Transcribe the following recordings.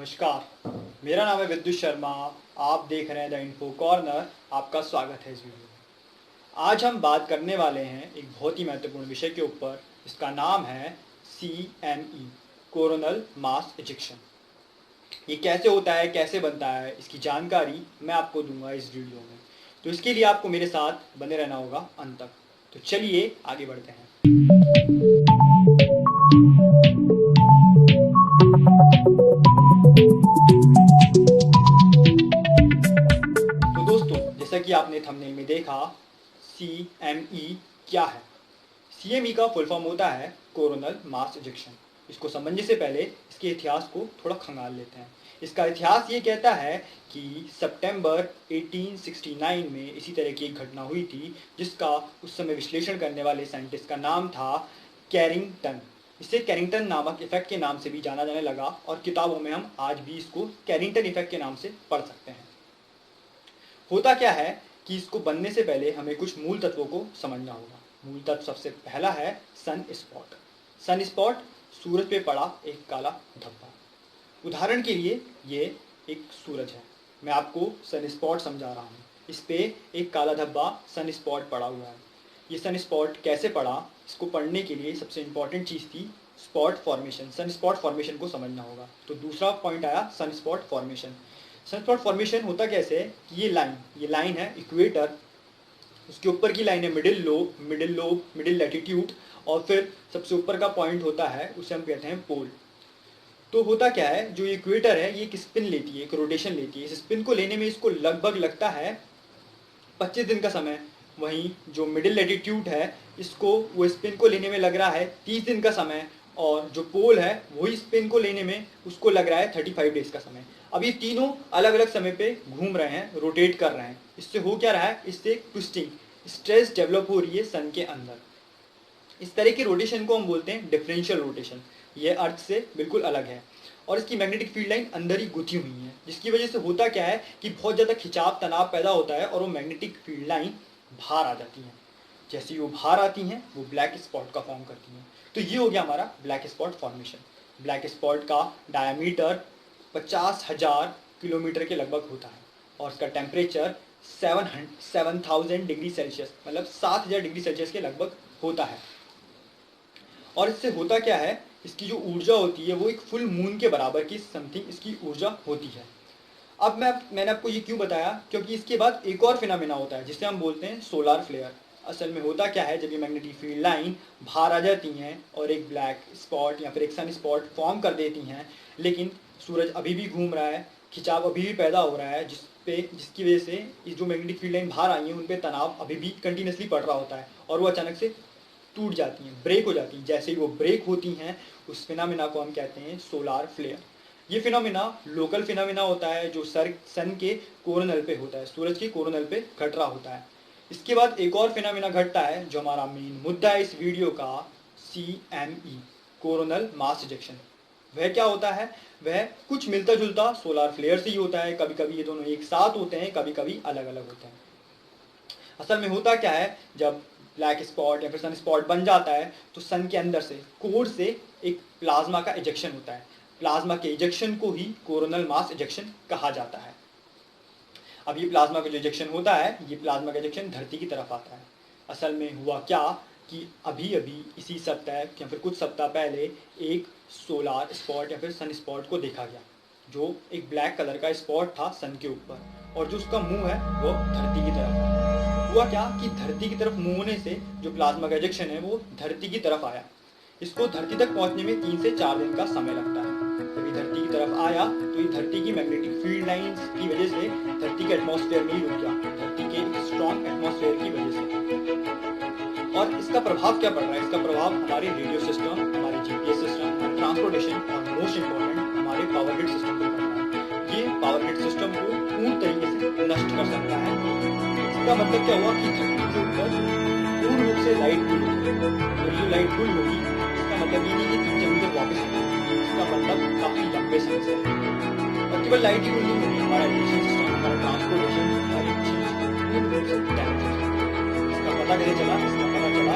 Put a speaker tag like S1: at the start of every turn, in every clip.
S1: नमस्कार, मेरा नाम है विद्युत शर्मा। आप देख रहे हैं द इन्फो कॉर्नर। आपका स्वागत है इस वीडियो में। आज हम बात करने वाले हैं एक बहुत ही महत्वपूर्ण विषय के ऊपर। इसका नाम है CME, कोरोनल मास इजेक्शन। ये कैसे होता है, कैसे बनता है, इसकी जानकारी मैं आपको दूंगा इस वीडियो में। तो इसके लिए आपको मेरे साथ बने रहना होगा अंत तक। तो चलिए आगे बढ़ते हैं। तो दोस्तों, जैसा कि आपने थंबनेल में देखा, CME क्या है। CME का फुल फॉर्म होता है कोरोनल मास इजेक्शन। इसको समझने से पहले इसके इतिहास को थोड़ा खंगाल लेते हैं। इसका इतिहास ये कहता है कि सितंबर 1869 में इसी तरह की एक घटना हुई थी, जिसका उस समय विश्लेषण करने वाले साइंटिस्ट का नाम था कैरिंगटन। इसे कैरिंगटन नामक इफेक्ट के नाम से भी जाना जाने लगा और किताबों में हम आज भी इसको कैरिंगटन इफेक्ट के नाम से पढ़ सकते हैं। होता क्या है कि इसको बनने से पहले हमें कुछ मूल तत्वों को समझना होगा। मूल तत्व सबसे पहला है सन स्पॉट। सन स्पॉट सूरज पे पड़ा एक काला धब्बा। उदाहरण के लिए ये एक सूरज है, मैं आपको सन स्पॉट समझा रहा हूँ। इस पे एक काला धब्बा सन स्पॉट पड़ा हुआ है। ये सन स्पॉट कैसे पड़ा, इसको पढ़ने के लिए सबसे इंपॉर्टेंट चीज़ थी spot formation. Sun spot formation को समझना होगा। तो दूसरा पॉइंट आया sun spot formation. Sun spot formation होता कैसे है कि ये लाइन है इक्वेटर, उसके ऊपर की लाइन है मिडिल लोब, मिडिल लैटिट्यूड, और फिर सबसे ऊपर का पॉइंट होता है उसे हम कहते हैं पोल। तो होता क्या है, जो इक्वेटर है ये एक स्पिन लेती है, एक रोटेशन लेती है। इस स्पिन को लेने में इसको लगभग लगता है 25 दिन का समय। वहीं जो मिडिल लैटिट्यूड है, इसको वो स्पिन को लेने में लग रहा है 30 दिन का समय, और जो पोल है वही स्पिन को लेने में उसको लग रहा है 35 डेज का समय। अब ये तीनों अलग अलग समय पे घूम रहे हैं, रोटेट कर रहे हैं। इससे हो क्या रहा है, इससे ट्विस्टिंग, स्ट्रेस डेवलप हो रही है सन के अंदर। इस तरह की रोटेशन को हम बोलते हैं डिफरेंशियल रोटेशन। ये अर्थ से बिल्कुल अलग है और इसकी मैग्नेटिक फील्ड लाइन अंदर ही गुथी हुई है, जिसकी वजह से होता क्या है कि बहुत ज़्यादा खिंचाव तनाव पैदा होता है और वो मैग्नेटिक फील्ड लाइन बाहर आ जाती है। जैसे ही वो बाहर आती हैं वो ब्लैक स्पॉट का फॉर्म करती हैं। तो ये हो गया हमारा black spot formation. Black spot का डायमीटर 50,000 किलोमीटर के लगभग होता है और इसका टेम्परेचर 7000 डिग्री सेल्सियस, मतलब 7000 डिग्री सेल्सियस के लगभग होता है। और इससे होता क्या है, इसकी जो ऊर्जा होती है वो एक फुल मून के बराबर की समथिंग इसकी ऊर्जा होती है। अब मैंने आपको ये क्यों बताया, क्योंकि इसके बाद एक और फिनोमेना होता है जिसे हम बोलते हैं सोलार फ्लेयर। असल में होता क्या है, जब ये मैग्नेटिक फील्ड लाइन बाहर आ जाती हैं और एक ब्लैक स्पॉट या फिर एक सन स्पॉट फॉर्म कर देती हैं, लेकिन सूरज अभी भी घूम रहा है, खिंचाव अभी भी पैदा हो रहा है, जिसकी वजह से इस जो मैग्नेटिक फील्ड लाइन बाहर आई है उन पर तनाव अभी भी कंटिन्यूसली पड़ रहा होता है और वो अचानक से टूट जाती हैं, ब्रेक हो जाती हैं। जैसे ही वो ब्रेक होती हैं उस फिनोमेना को हम कहते हैं सोलार फ्लेयर। ये फिनोमेना लोकल फिनोमेना होता है जो सन के कोरोनल पे होता है, सूरज के कोरोनल पे घट रहा होता है। इसके बाद एक और फिनोमेना घटता है जो हमारा मेन मुद्दा है इस वीडियो का, CME, कोरोनल मास इजेक्शन। वह क्या होता है, वह कुछ मिलता जुलता सोलार फ्लेयर से ही होता है। कभी कभी ये दोनों एक साथ होते हैं, कभी कभी अलग अलग होते हैं। असल में होता क्या है, जब ब्लैक स्पॉट या फिर सन स्पॉट बन जाता है तो सन के अंदर से कोर से एक प्लाज्मा का इजेक्शन होता है। प्लाज्मा के इजेक्शन को ही कोरोनल मास इजेक्शन कहा जाता है। अब ये प्लाज्मा का जो इजेक्शन होता है, ये प्लाज्मा का इजेक्शन धरती की तरफ आता है। असल में हुआ क्या कि अभी अभी इसी सप्ताह या फिर कुछ सप्ताह पहले एक सोलार स्पॉट या फिर सन स्पॉट को देखा गया, जो एक ब्लैक कलर का स्पॉट था सन के ऊपर, और जो उसका मुंह है वो धरती की तरफ है। हुआ क्या कि धरती की तरफ मुंह होने से जो प्लाज्मा का इजेक्शन है वो धरती की तरफ आया। इसको धरती तक पहुंचने में 3 से 4 दिन का समय लगता है। जब ये धरती की तरफ आया तो ये धरती की मैग्नेटिक फील्ड लाइंस की वजह से धरती के एटमॉस्फेयर में ही रुक गया, धरती के एक स्ट्रॉन्ग एटमॉस्फेयर की वजह से। और इसका प्रभाव क्या पड़ रहा है, इसका प्रभाव हमारे रेडियो सिस्टम, हमारे GPS सिस्टम, हमारे ट्रांसपोर्टेशन और मोस्ट इंपॉर्टेंट हमारे पावर ग्रिड सिस्टम पर पड़ रहा है। ये पावर ग्रिड सिस्टम को पूर्ण तरीके से नष्ट कर सकता है। इसका मतलब क्या हुआ कि धरती के ऊपर पूर्ण रूप से लाइट गुल होगी, और ये लाइट गुल होगी इसका मतलब ये नहीं कि 3 मिनट वापस आएगी, इसका मतलब काफी लंबे समय से। और केवल लाइट ही गुल नहीं होगी, हमारा एजुकेशन सिस्टम, हमारा ट्रांसपोर्टेशन, हर एक चीज पूर्ण रूप से डैमेज हो जाएगी। इसका पता कैसे चला, इसका पता चला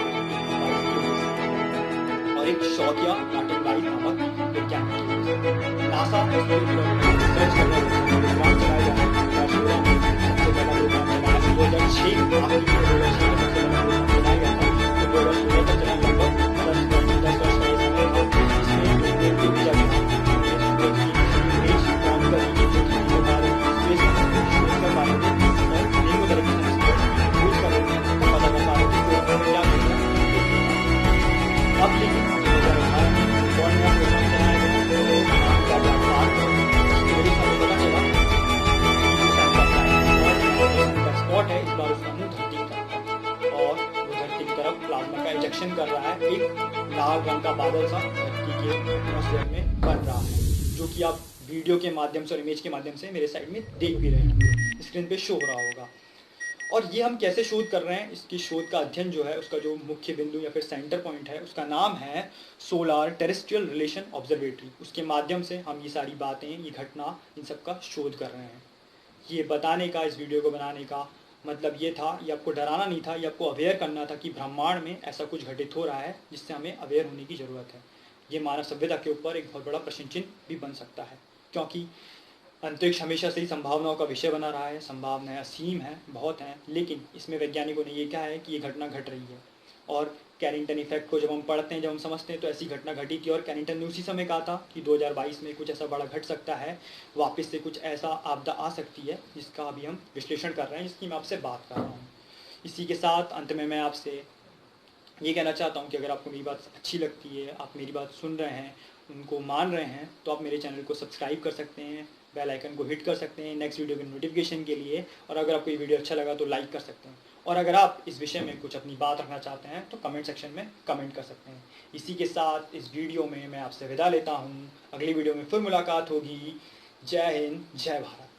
S1: और एक शौकिया मार्टिन राइस नामक वैज्ञानिक की वजह से। नासा रिसर्च करने प्रोग्राम चलाया जा रहा है। 2016 में सबसे पहला प्रोग्राम चलाया, 2006 आखिरी में 2006 में सबसे पहला प्रोग्राम चलाया गया था। तो 2016 तक चला, लगभग 10 वर्ष का ये समय था। इसमें ईमेल के भेजा गया इमेज फॉर्म करेगी जो कि हमारे बारे में स्पेस में शोध कर पा रहे थे और अनेकों तरह की समस्याएं यूज कर रहे थे, तो पता कर पा रहे थे कि उन्होंने क्या किया। अब लेकिन 2018 में और नया प्रोग्राम चलाया गया तो क्या क्या बात है इसकी वजह से हमें पता चला कि स्पॉट है, इस बार उसका मुंह धरती की तरफ है और वो धरती की तरफ प्लाज्मा का इंजेक्शन कर रहा है। एक लाल रंग का बादल सा धरती के एटमॉस्फेयर में बन रहा है, जो कि आप वीडियो के माध्यम से और इमेज के माध्यम से मेरे साइड में देख भी रहे हैं, स्क्रीन पे शो हो रहा होगा। और ये हम कैसे शोध कर रहे हैं, इसकी शोध का अध्ययन जो है उसका जो मुख्य बिंदु या फिर सेंटर पॉइंट है उसका नाम है सोलार टेरेस्ट्रियल रिलेशन ऑब्जर्वेटरी। उसके माध्यम से हम ये सारी बातें, ये घटना, इन सब का शोध कर रहे हैं। ये बताने का, इस वीडियो को बनाने का मतलब ये था, ये आपको डराना नहीं था, ये आपको अवेयर करना था कि ब्रह्मांड में ऐसा कुछ घटित हो रहा है जिससे हमें अवेयर होने की ज़रूरत है। ये मानव सभ्यता के ऊपर एक बहुत बड़ा प्रश्न चिन्ह भी बन सकता है, क्योंकि अंतरिक्ष हमेशा से ही संभावनाओं का विषय बना रहा है। संभावनाएं असीम हैं, बहुत हैं, लेकिन इसमें वैज्ञानिकों ने ये कहा है कि ये घटना घट रही है। और कैरिंगटन इफेक्ट को जब हम पढ़ते हैं, जब हम समझते हैं तो ऐसी घटना घटी थी और कैरिंगटन ने उसी समय कहा था कि 2022 में कुछ ऐसा बड़ा घट सकता है, वापस से कुछ ऐसा आपदा आ सकती है जिसका अभी हम विश्लेषण कर रहे हैं, जिसकी मैं आपसे बात कर रहा हूँ। इसी के साथ अंत में मैं आपसे ये कहना चाहता हूँ कि अगर आपको मेरी बात अच्छी लगती है, आप मेरी बात सुन रहे हैं, उनको मान रहे हैं, तो आप मेरे चैनल को सब्सक्राइब कर सकते हैं, बेल आइकन को हिट कर सकते हैं नेक्स्ट वीडियो के नोटिफिकेशन के लिए। और अगर आपको ये वीडियो अच्छा लगा तो लाइक कर सकते हैं, और अगर आप इस विषय में कुछ अपनी बात रखना चाहते हैं तो कमेंट सेक्शन में कमेंट कर सकते हैं। इसी के साथ इस वीडियो में मैं आपसे विदा लेता हूँ, अगली वीडियो में फिर मुलाकात होगी। जय हिंद, जय भारत।